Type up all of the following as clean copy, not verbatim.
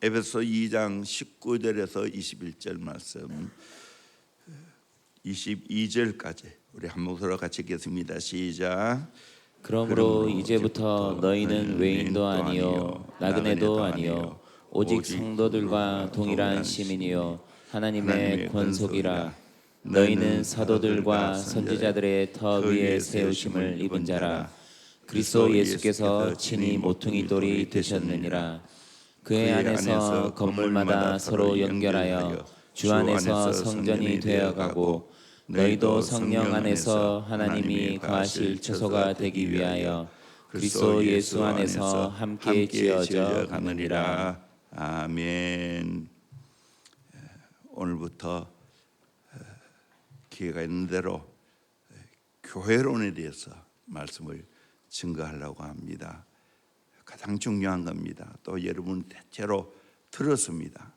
에베소 2장 19절에서 21절 말씀 22절까지 우리 한 목소리로 같이 읽겠습니다. 시작. 그러므로 이제부터 너희는 외인도 아니요 나그네도 아니요 오직 성도들과 동일한 시민이요 하나님의 권속이라. 너희는 사도들과 선지자들의 터 위에 세우심을 입은 자라. 그리스도 예수께서 친히 모퉁이 돌이 되셨느니라. 그의 안에서 건물마다 서로 연결하여 주 안에서 성전이 되어가고 너희도 성령 안에서 하나님이 거하실 처소가 되기 위하여 그리스도 예수 안에서 함께 지어져 가느니라. 아멘. 오늘부터 기회가 있는 대로 교회론에 대해서 말씀을 증거하려고 합니다. 가장 중요한 겁니다. 또 여러분 대체로 들었습니다.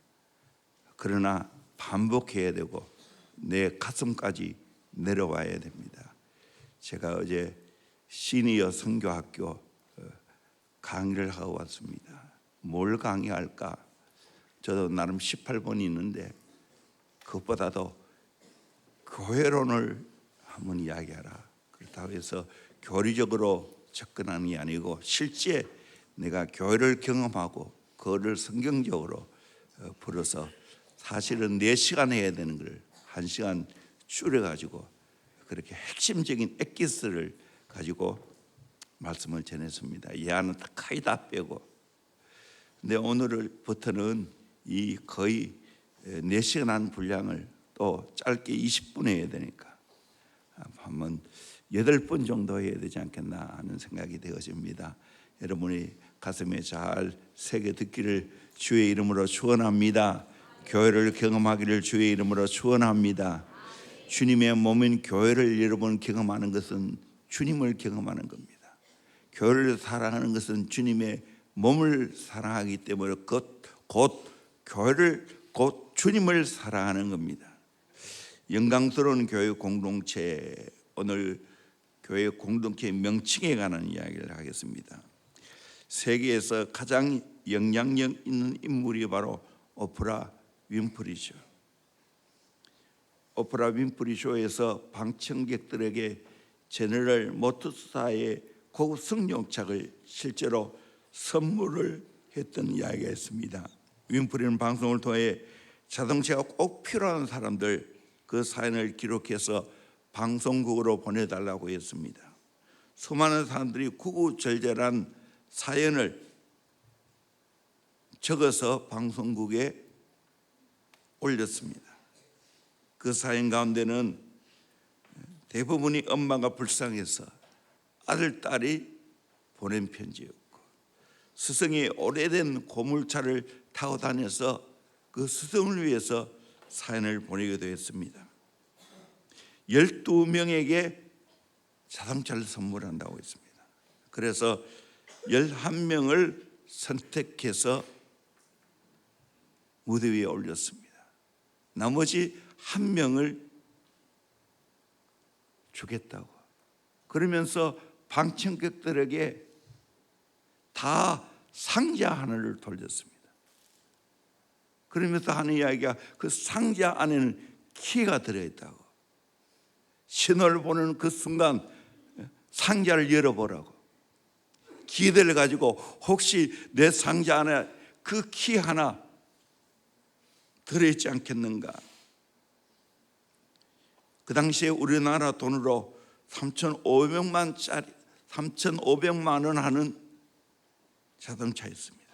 그러나 반복해야 되고 내 가슴까지 내려와야 됩니다. 제가 어제 시니어 선교학교 강의를 하고 왔습니다. 뭘 강의할까? 저도 나름 18번이 있는데 그것보다도 교회론을 한번 이야기하라. 그렇다고 해서 교리적으로 접근하는 게 아니고 실제 내가 교회를 경험하고 그거를 성경적으로 풀어서 사실은 4시간 해야 되는 걸 1시간 줄여가지고 그렇게 핵심적인 엑기스를 가지고 말씀을 전했습니다. 예화는 거의 다 빼고. 근데 오늘부터는 이 거의 4시간 한 분량을 또 짧게 20분 해야 되니까 한번 8번 정도 해야 되지 않겠나 하는 생각이 되어집니다. 여러분이 가슴에 잘 새겨 듣기를 주의 이름으로 축원합니다. 교회를 경험하기를 주의 이름으로 축원합니다. 주님의 몸인 교회를 여러분 경험하는 것은 주님을 경험하는 겁니다. 교회를 사랑하는 것은 주님의 몸을 사랑하기 때문에 곧 교회를 곧 주님을 사랑하는 겁니다. 영광스러운 교회 공동체, 오늘 교회 공동체 명칭에 관한 이야기를 하겠습니다. 세계에서 가장 영향력 있는 인물이 바로 오프라 윈프리죠. 오프라 윈프리 쇼에서 방청객들에게 제너럴 모터스사의 고급 승용차를 실제로 선물을 했던 이야기가 있습니다. 윈프리는 방송을 통해 자동차가 꼭 필요한 사람들 그 사연을 기록해서 방송국으로 보내달라고 했습니다. 수많은 사람들이 구구절절한 사연을 적어서 방송국에 올렸습니다. 그 사연 가운데는 대부분이 엄마가 불쌍해서 아들, 딸이 보낸 편지였고 스승이 오래된 고물차를 타고 다녀서 그 스승을 위해서 사연을 보내기도 했습니다. 12명에게 자동차를 선물한다고 했습니다. 그래서 11명을 선택해서 무대 위에 올렸습니다. 나머지 1명을 주겠다고. 그러면서 방청객들에게 다 상자 하나를 돌렸습니다. 그러면서 하는 이야기가 그 상자 안에는 키가 들어있다고. 신호를 보는 그 순간 상자를 열어보라고. 기대를 가지고 혹시 내 상자 안에 그 키 하나 들어있지 않겠는가. 그 당시에 우리나라 돈으로 3,500만 원 하는 자동차였습니다.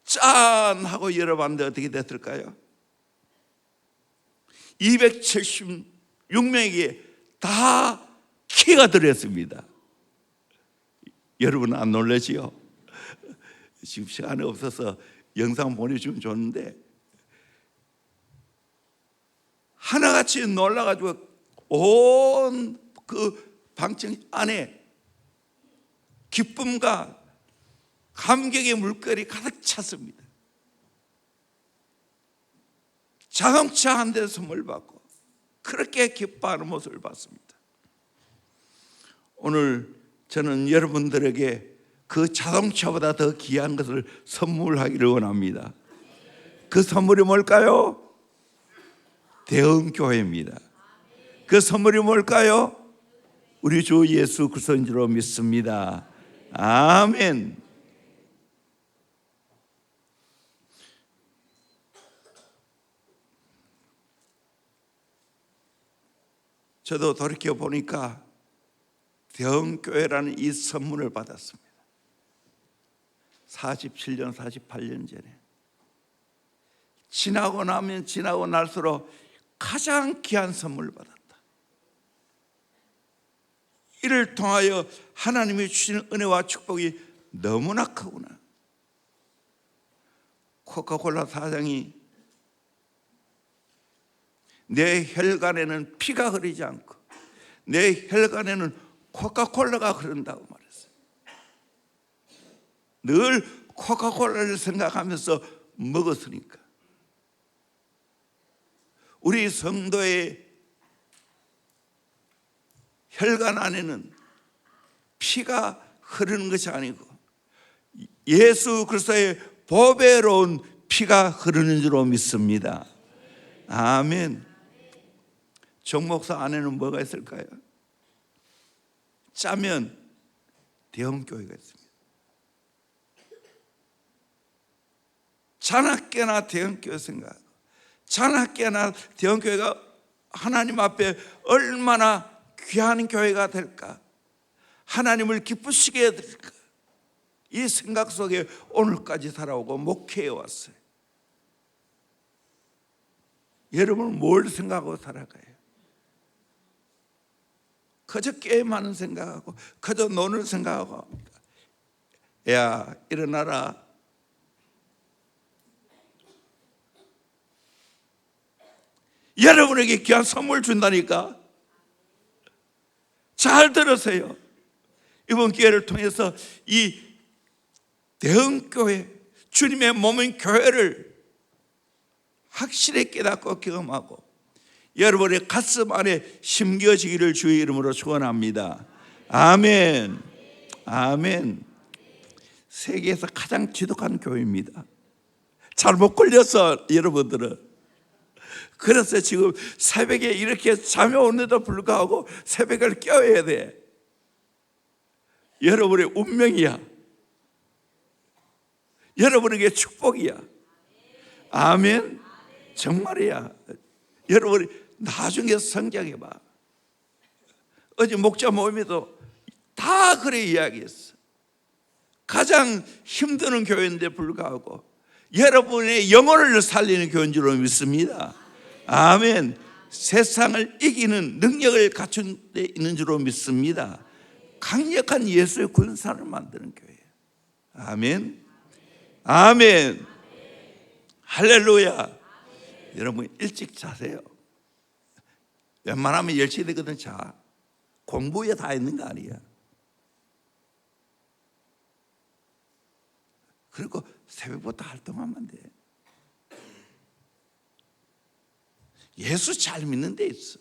짠! 하고 열어봤는데 어떻게 됐을까요? 276명에게 다 키가 들어있습니다. 여러분 안 놀라지요? 지금 시간이 없어서 영상 보내주면 좋은데 하나같이 놀라가지고 온 그 방청 안에 기쁨과 감격의 물결이 가득 찼습니다. 자동차 한 대 선물 받고 그렇게 기뻐하는 모습을 봤습니다. 오늘 저는 여러분들에게 그 자동차보다 더 귀한 것을 선물하기를 원합니다. 그 선물이 뭘까요? 대형교회입니다. 그 선물이 뭘까요? 우리 주 예수 그리스도인 줄로 믿습니다. 아멘. 저도 돌이켜 보니까 대형교회라는 이 선물을 받았습니다. 47년, 48년 전에. 지나고 나면 지나고 날수록 가장 귀한 선물을 받았다. 이를 통하여 하나님이 주시는 은혜와 축복이 너무나 크구나. 코카콜라 사장이 내 혈관에는 피가 흐르지 않고 내 혈관에는 코카콜라가 흐른다고 말했어요. 늘 코카콜라를 생각하면서 먹었으니까. 우리 성도의 혈관 안에는 피가 흐르는 것이 아니고 예수 그리스도의 보배로운 피가 흐르는 줄로 믿습니다. 아멘. 정목사 안에는 뭐가 있을까요? 짜면 대형교회가 있습니다. 자나깨나 대형교회 생각하고 자나깨나 대형교회가 하나님 앞에 얼마나 귀한 교회가 될까, 하나님을 기쁘시게 해드릴까, 이 생각 속에 오늘까지 살아오고 목회해 왔어요. 여러분은 뭘 생각하고 살아가요? 그저 게임하는 생각하고 그저 노는 생각하고 합니다. 야, 일어나라. 여러분에게 귀한 선물 준다니까. 잘 들으세요. 이번 기회를 통해서 이 대형교회, 주님의 몸인 교회를 확실히 깨닫고 경험하고 여러분의 가슴 안에 심겨지기를 주의 이름으로 축원합니다. 아멘. 아멘. 세계에서 가장 지독한 교회입니다. 잘못 걸렸어, 여러분들은. 그래서 지금 새벽에 이렇게 잠이 오는데도 불구하고 새벽을 깨워야 돼. 여러분의 운명이야. 여러분에게 축복이야. 아멘. 정말이야. 여러분이 나중에 성장해봐. 어제 목자 모임에도 다 그래 이야기했어. 가장 힘드는 교회인데 불구하고 여러분의 영혼을 살리는 교회인 줄로 믿습니다. 아멘. 세상을 이기는 능력을 갖춘 데 있는 줄로 믿습니다. 강력한 예수의 군사를 만드는 교회예요. 아멘. 아멘. 할렐루야. 여러분 일찍 자세요. 웬만하면 10시 되거든. 자, 공부에 다 있는 거 아니야. 그리고 새벽부터 활동하면 돼. 예수 잘 믿는 데 있어.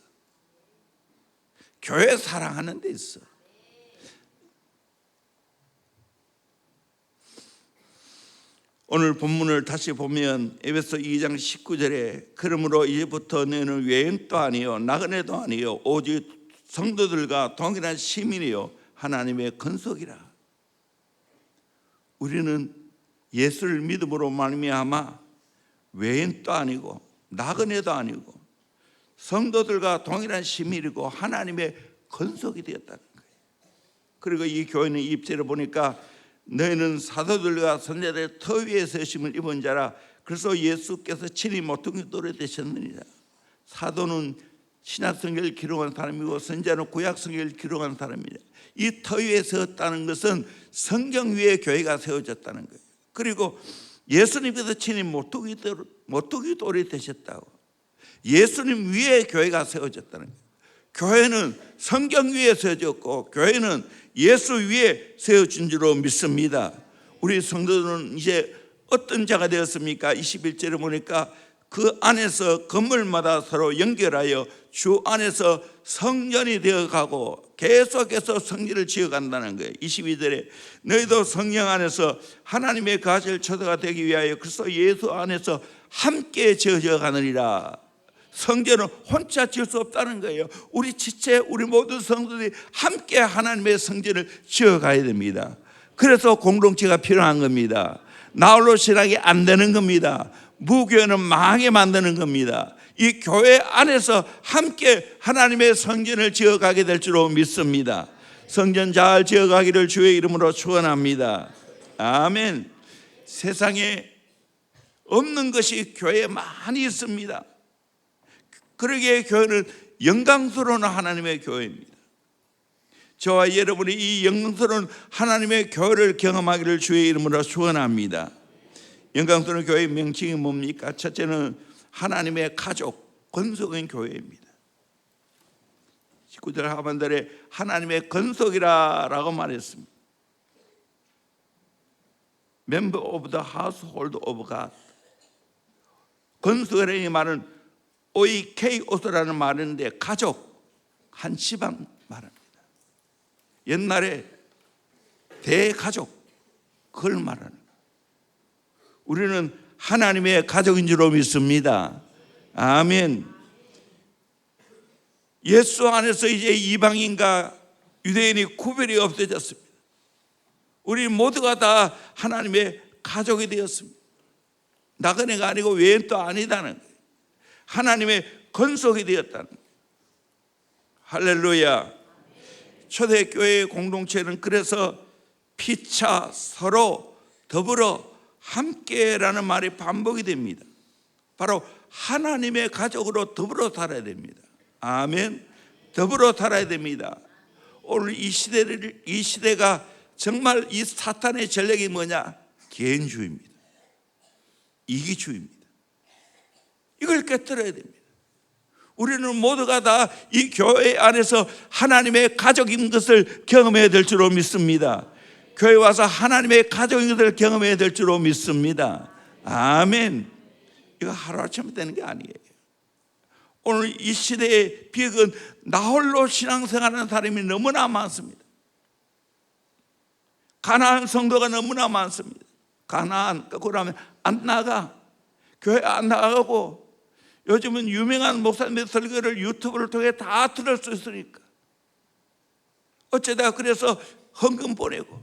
교회 사랑하는 데 있어. 오늘 본문을 다시 보면 에베소 2장 19절에 그러므로 이제부터 너는 외인도 아니요 나그네도 아니요 오직 성도들과 동일한 시민이요 하나님의 건속이라. 우리는 예수를 믿음으로 말미암아 외인도 아니고 나그네도 아니고 성도들과 동일한 시민이고 하나님의 건속이 되었다는 거예요. 그리고 이 교회는 입제를 보니까 너희는 사도들과 선자들의 터 위에 서심을 입은 자라. 그래서 예수께서 친히 모퉁이 돌에 되셨느니라. 사도는 신약성경을 기록한 사람이고 선자는 구약성경을 기록한 사람이라. 이 터 위에 섰다는 것은 성경 위에 교회가 세워졌다는 거예요. 그리고 예수님께서 친히 모퉁이 돌이 되셨다고. 예수님 위에 교회가 세워졌다는 거예요. 교회는 성경 위에 세워졌고 교회는 예수 위에 세워진 줄로 믿습니다. 우리 성도들은 이제 어떤 자가 되었습니까? 21절에 보니까 그 안에서 건물마다 서로 연결하여 주 안에서 성전이 되어가고 계속해서 성전을 지어간다는 거예요. 22절에 너희도 성령 안에서 하나님의 거하실 초대가 되기 위하여 그리스도 예수 안에서 함께 지어져 가느니라. 성전은 혼자 지을 수 없다는 거예요. 우리 지체, 우리 모든 성도들이 함께 하나님의 성전을 지어가야 됩니다. 그래서 공동체가 필요한 겁니다. 나 홀로 신앙이 안 되는 겁니다. 무교회는 망하게 만드는 겁니다. 이 교회 안에서 함께 하나님의 성전을 지어가게 될 줄로 믿습니다. 성전 잘 지어가기를 주의 이름으로 축원합니다. 아멘. 세상에 없는 것이 교회에 많이 있습니다. 그러기에 교회는 영광스러운 하나님의 교회입니다. 저와 여러분이 이 영광스러운 하나님의 교회를 경험하기를 주의 이름으로 축원합니다. 영광스러운 교회의 명칭이 뭡니까? 첫째는 하나님의 가족, 권속인 교회입니다. 19절 하반절에 하나님의 권속이라고 말했습니다. Member of the household of God. 권속이라는 말은 오이케이오스라는 말인데 가족, 한 집안 말합니다. 옛날에 대가족, 그걸 말하는 거예요. 우리는 하나님의 가족인 줄로 믿습니다. 아멘. 예수 안에서 이제 이방인과 유대인이 구별이 없어졌습니다. 우리 모두가 다 하나님의 가족이 되었습니다. 나그네가 아니고 외인도 아니다는 거예요. 하나님의 권속이 되었다는 거예요. 할렐루야. 초대교회의 공동체는 그래서 피차 서로 더불어 함께라는 말이 반복이 됩니다. 바로 하나님의 가족으로 더불어 살아야 됩니다. 아멘. 더불어 살아야 됩니다. 오늘 이 시대가 정말 이 사탄의 전략이 뭐냐? 개인주의입니다. 이기주의입니다. 이걸 깨뜨려야 됩니다. 우리는 모두가 다 이 교회 안에서 하나님의 가족인 것을 경험해야 될 줄로 믿습니다. 교회 와서 하나님의 가족인 것을 경험해야 될 줄로 믿습니다. 아멘. 이거 하루아침에 되는 게 아니에요. 오늘 이 시대의 비극은 나홀로 신앙생활하는 사람이 너무나 많습니다. 가난한 성도가 너무나 많습니다. 가난한 거꾸로 하면 안 나가, 교회 안 나가고, 요즘은 유명한 목사님의 설교를 유튜브를 통해 다 들을 수 있으니까 어쩌다 그래서 헌금 보내고,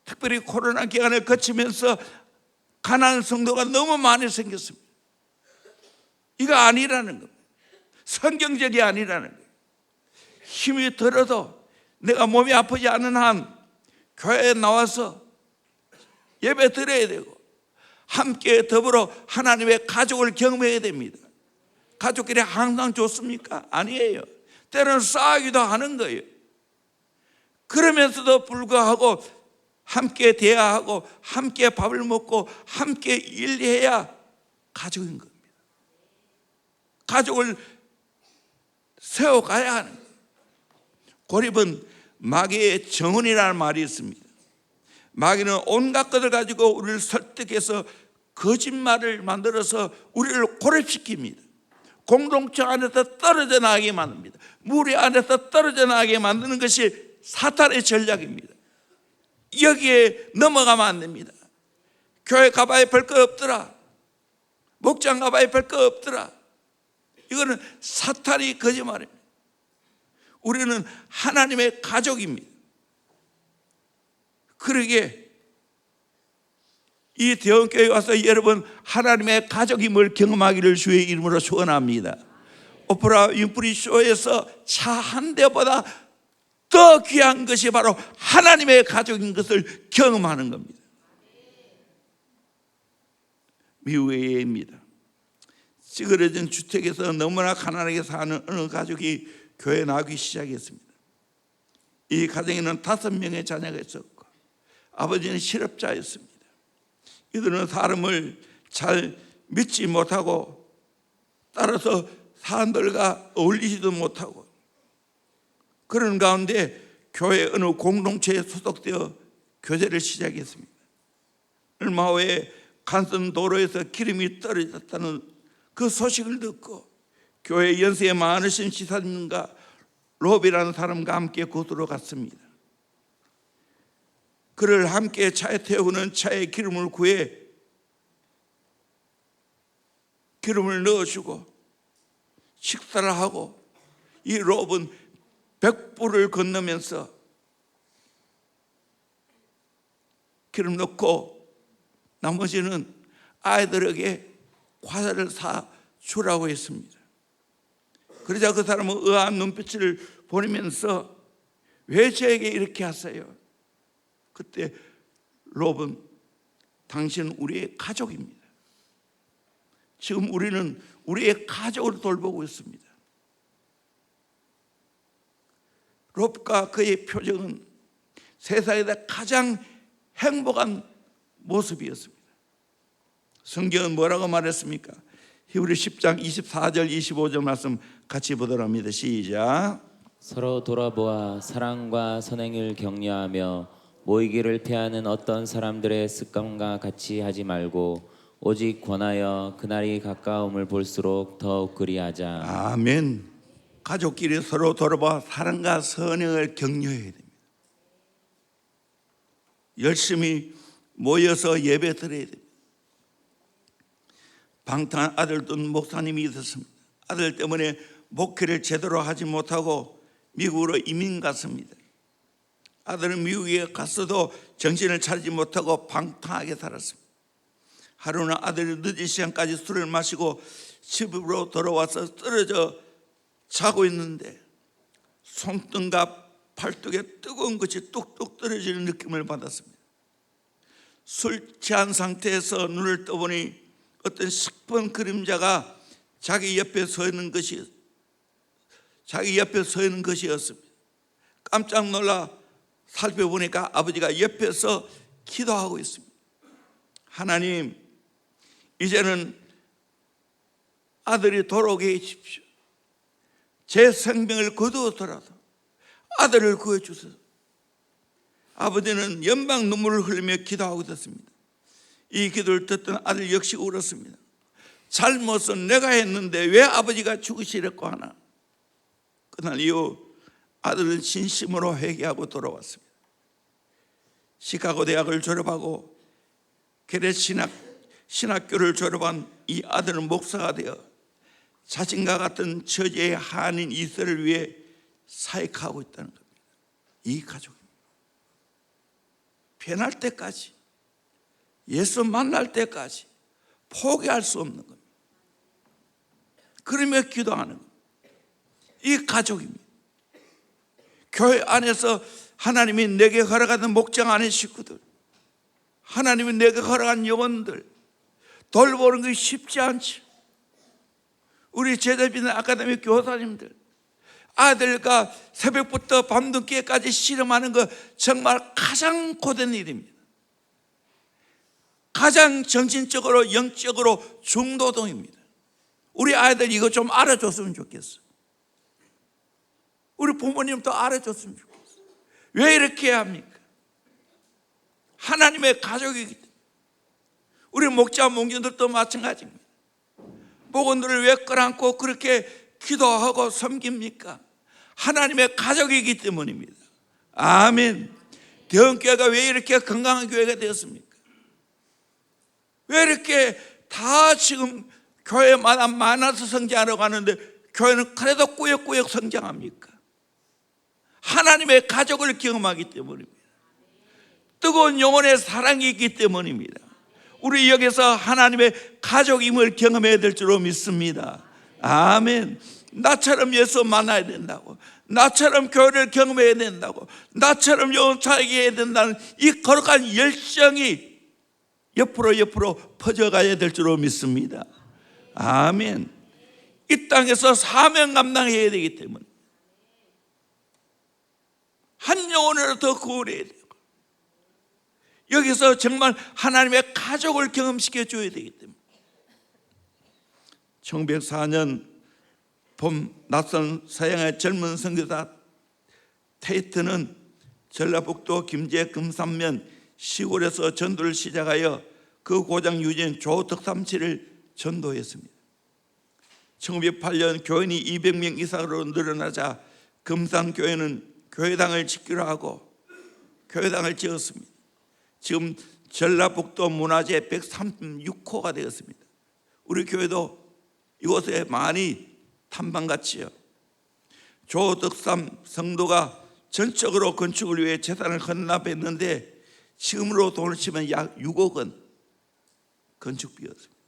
특별히 코로나 기간을 거치면서 가난한 성도가 너무 많이 생겼습니다. 이거 아니라는 겁니다. 성경적이 아니라는 거예요. 힘이 들어도 내가 몸이 아프지 않은 한 교회에 나와서 예배 드려야 되고 함께 더불어 하나님의 가족을 경험해야 됩니다. 가족끼리 항상 좋습니까? 아니에요. 때로는 싸우기도 하는 거예요. 그러면서도 불구하고 함께 대화하고 함께 밥을 먹고 함께 일해야 가족인 겁니다. 가족을 세워가야 하는 거예요. 고립은 마귀의 정원이라는 말이 있습니다. 마귀는 온갖 것을 가지고 우리를 설득해서 거짓말을 만들어서 우리를 고립시킵니다. 공동체 안에서 떨어져 나가게 만듭니다. 무리 안에서 떨어져 나가게 만드는 것이 사탄의 전략입니다. 여기에 넘어가면 안 됩니다. 교회 가봐야 별 거 없더라. 목장 가봐야 별 거 없더라. 이거는 사탄이 거짓말입니다. 우리는 하나님의 가족입니다. 그러기에 이 대원교회에 와서 여러분 하나님의 가족임을 경험하기를 주의 이름으로 축원합니다. 오프라 윈프리 쇼에서 차 한 대보다 더 귀한 것이 바로 하나님의 가족인 것을 경험하는 겁니다. 미국의 예입니다. 찌그러진 주택에서 너무나 가난하게 사는 어느 가족이 교회에 나오기 시작했습니다. 이 가정에는 5명의 자녀가 있었고 아버지는 실업자였습니다. 이들은 사람을 잘 믿지 못하고 따라서 사람들과 어울리지도 못하고 그런 가운데 교회 어느 공동체에 소속되어 교제를 시작했습니다. 얼마 후에 간선 도로에서 기름이 떨어졌다는 그 소식을 듣고 교회 연세에 많으신 지사님과 롭이라는 사람과 함께 그곳으로 갔습니다. 그를 함께 차에 태우는 차에 기름을 구해 기름을 넣어주고 식사를 하고, 이 롭은 백불을 건너면서 기름 넣고 나머지는 아이들에게 과자를 사 주라고 했습니다. 그러자 그 사람은 의아한 눈빛을 보내면서 왜 저에게 이렇게 하세요? 그때 롭은 당신은 우리의 가족입니다. 지금 우리는 우리의 가족을 돌보고 있습니다. 롭과 그의 표정은 세상에서 가장 행복한 모습이었습니다. 성경은 뭐라고 말했습니까? 히브리 10장 24절 25절 말씀 같이 보도록 합니다. 시작. 서로 돌아보아 사랑과 선행을 격려하며 모이기를 피하는 어떤 사람들의 습관과 같이 하지 말고 오직 권하여 그날이 가까움을 볼수록 더욱 그리하자. 아멘. 가족끼리 서로 돌아봐 사랑과 선행을 격려해야 됩니다. 열심히 모여서 예배 드려야 됩니다. 방탕한 아들 둔 목사님이 있었습니다. 아들 때문에 목회를 제대로 하지 못하고 미국으로 이민 갔습니다. 아들은 미국에 갔어도 정신을 차리지 못하고 방탕하게 살았습니다. 하루는 아들이 늦은 시간까지 술을 마시고 집으로 돌아와서 쓰러져 자고 있는데 손등과 팔뚝에 뜨거운 것이 뚝뚝 떨어지는 느낌을 받았습니다. 술 취한 상태에서 눈을 떠보니 어떤 시뻘건 그림자가 자기 옆에 서 있는 것이었습니다. 깜짝 놀라 살펴보니까 아버지가 옆에서 기도하고 있습니다. 하나님, 이제는 아들이 돌아오게 해주십시오. 제 생명을 거두어더라도 아들을 구해주소서. 아버지는 연방 눈물을 흘리며 기도하고 있었습니다. 이 기도를 듣던 아들 역시 울었습니다. 잘못은 내가 했는데 왜 아버지가 죽으시려고 하나. 그날 이후 아들은 진심으로 회개하고 돌아왔습니다. 시카고 대학을 졸업하고 게레 신학교를 졸업한 이 아들은 목사가 되어 자신과 같은 처지의 한인 이스라엘을 위해 사역하고 있다는 겁니다. 이 가족입니다. 변할 때까지, 예수 만날 때까지 포기할 수 없는 겁니다. 그러며 기도하는 겁니다. 이 가족입니다. 교회 안에서 하나님이 내게 허락하는 목장 안의 식구들, 하나님이 내게 허락한 영혼들 돌보는 것이 쉽지 않죠. 우리 제자비는 아카데미 교사님들, 아들과 새벽부터 밤늦게까지 씨름하는 것 정말 가장 고된 일입니다. 가장 정신적으로 영적으로 중노동입니다. 우리 아이들 이거 좀 알아줬으면 좋겠어. 우리 부모님도 알아줬으면 좋겠어. 왜 이렇게 해야 합니까? 하나님의 가족이기 때문에. 우리 목자 목녀들도 마찬가지입니다. 목원들을 왜 끌어안고 그렇게 기도하고 섬깁니까? 하나님의 가족이기 때문입니다. 아멘. 대원교회가 왜 이렇게 건강한 교회가 되었습니까? 왜 이렇게 다 지금 교회마다 많아서 성장하러 가는데 교회는 그래도 꾸역꾸역 성장합니까? 하나님의 가족을 경험하기 때문입니다. 뜨거운 영혼의 사랑이 있기 때문입니다. 우리 여기서 하나님의 가족임을 경험해야 될 줄로 믿습니다. 아멘. 나처럼 예수 만나야 된다고, 나처럼 교회를 경험해야 된다고, 나처럼 영혼 차이해야 된다는 이 거룩한 열정이 옆으로 퍼져가야 될 줄로 믿습니다. 아멘. 이 땅에서 사명 감당해야 되기 때문에 한 영혼으로 더 구원해야 되고, 여기서 정말 하나님의 가족을 경험시켜 줘야 되기 때문에 1904년 봄 낯선 서양의 젊은 선교사 테이트는 전라북도 김제 금산면 시골에서 전도를 시작하여 그 고장 유지인 조덕삼 씨를 전도했습니다. 1908년 교인이 200명 이상으로 늘어나자 금산교회는 교회당을 짓기로 하고 교회당을 지었습니다. 지금 전라북도 문화재 136호가 되었습니다. 우리 교회도 이곳에 많이 탐방갔지요. 조덕삼 성도가 전적으로 건축을 위해 재산을 헌납했는데 지금으로 돈을 치면 약 6억 원 건축비였습니다.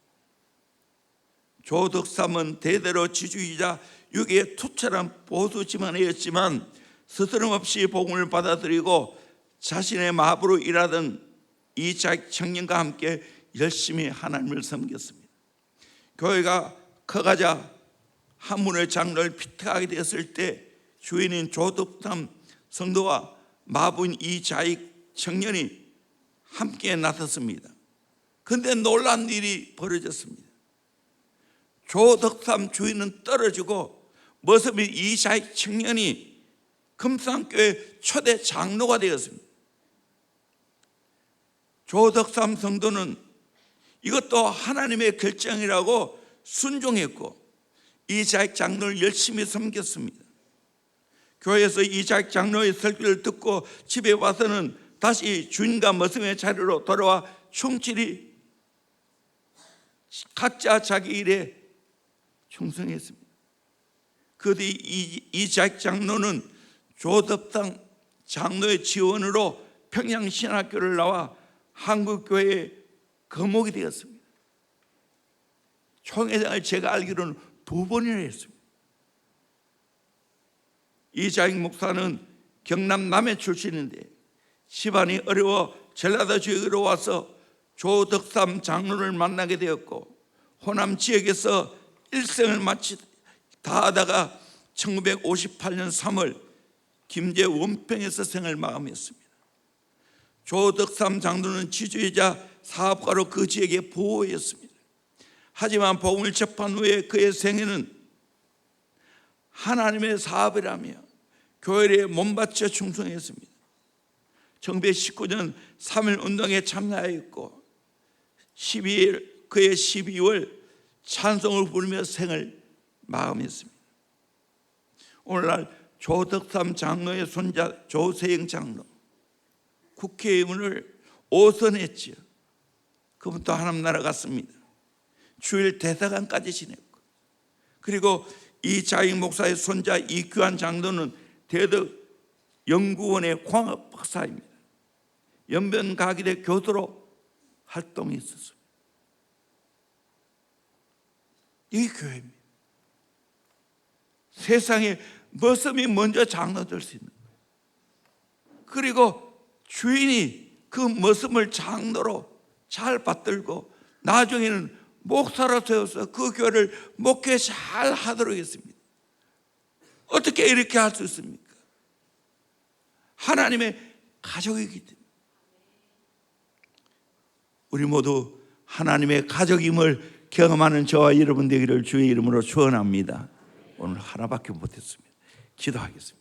조덕삼은 대대로 지주이자 유교의 투철한 보수 집안이었지만 스스럼없이 복음을 받아들이고 자신의 마부로 일하던 이자익 청년과 함께 열심히 하나님을 섬겼습니다. 교회가 커가자 한문의 장로를 피탁하게 되었을 때 주인인 조덕삼 성도와 마부인 이자익 청년이 함께 나섰습니다. 그런데 놀란 일이 벌어졌습니다. 조덕삼 주인은 떨어지고 머슴인 이자익 청년이 금산교회 초대 장로가 되었습니다. 조덕삼 성도는 이것도 하나님의 결정이라고 순종했고 이자익 장로를 열심히 섬겼습니다. 교회에서 이자익 장로의 설교를 듣고 집에 와서는 다시 주인과 머슴의 자리로 돌아와 충실히 각자 자기 일에 충성했습니다. 그 뒤 이자익 장로는 조덕삼 장로의 지원으로 평양신학교를 나와 한국교회의 거목이 되었습니다. 총회장을 제가 알기로는 2번이나 했습니다. 이자익 목사는 경남 남해 출신인데 집안이 어려워 전라도 지역으로 와서 조덕삼 장로를 만나게 되었고 호남 지역에서 일생을 마치 다 하다가 1958년 3월 김제 원평에서 생을 마감했습니다. 조덕삼 장로는 지주이자 사업가로 그 지역에 보호했습니다. 하지만 복음을 접한 후에 그의 생애는 하나님의 사업이라며 교회에 몸바쳐 충성했습니다. 1919년 3.1 운동에 참여하였고 그의 12월 찬송을 부르며 생을 마감했습니다. 오늘날 조덕삼 장로의 손자 조세영 장로 국회의원을 5선했지요. 그분도 하나님 나라 갔습니다. 주일 대사관까지 지냈고, 그리고 이자익 목사의 손자 이규환 장로는 대덕 연구원의 광업 박사입니다. 연변가길의 교도로 활동했었습니다. 이 교회입니다. 세상에 머슴이 먼저 장로 될 수 있는 거예요. 그리고 주인이 그 머슴을 장로로 잘 받들고 나중에는 목사로 세워서 그 교회를 목회 잘 하도록 했습니다. 어떻게 이렇게 할 수 있습니까? 하나님의 가족이기 때문에. 우리 모두 하나님의 가족임을 경험하는 저와 여러분 되기를 주의 이름으로 축원합니다. 오늘 하나밖에 못했습니다. 기도하겠습니다.